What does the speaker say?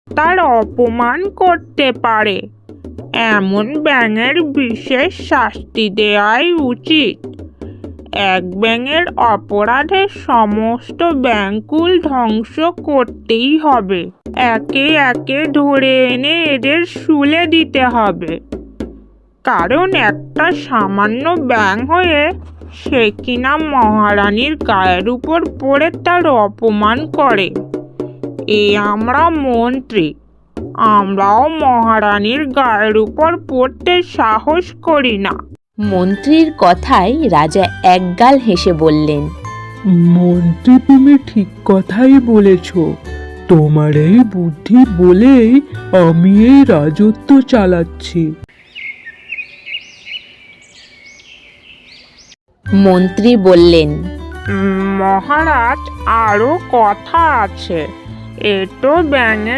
তার অপমান করতে পারে। এমন ব্যাঙের বিশেষ শাস্তি দেওয়াই উচিত। এক ব্যাঙের অপরাধে সমস্ত ব্যাঙকুল ধ্বংস করতেই হবে। একে একে ধরে এনে এদের শুলে দিতে হবে, কারণ একটা সামান্য ব্যাঙ হয়ে সে কিনা মহারানীর গায়ের উপর পড়ে তার অপমান করে। আমরা মন্ত্রী, আমরাও মহারানীর গায়ের উপর পড়তে সাহস করি না। মন্ত্রীর কথায় রাজা একগাল হেসে বললেন, মন্ত্রী, তুমি ঠিক কথাই বলেছ। তোমার এই বুদ্ধি বলেই আমি এই রাজত্ব চালাচ্ছি। মন্ত্রী বললেন, মহারাজ, আরো কথা আছে। এ তো ব্যাঙের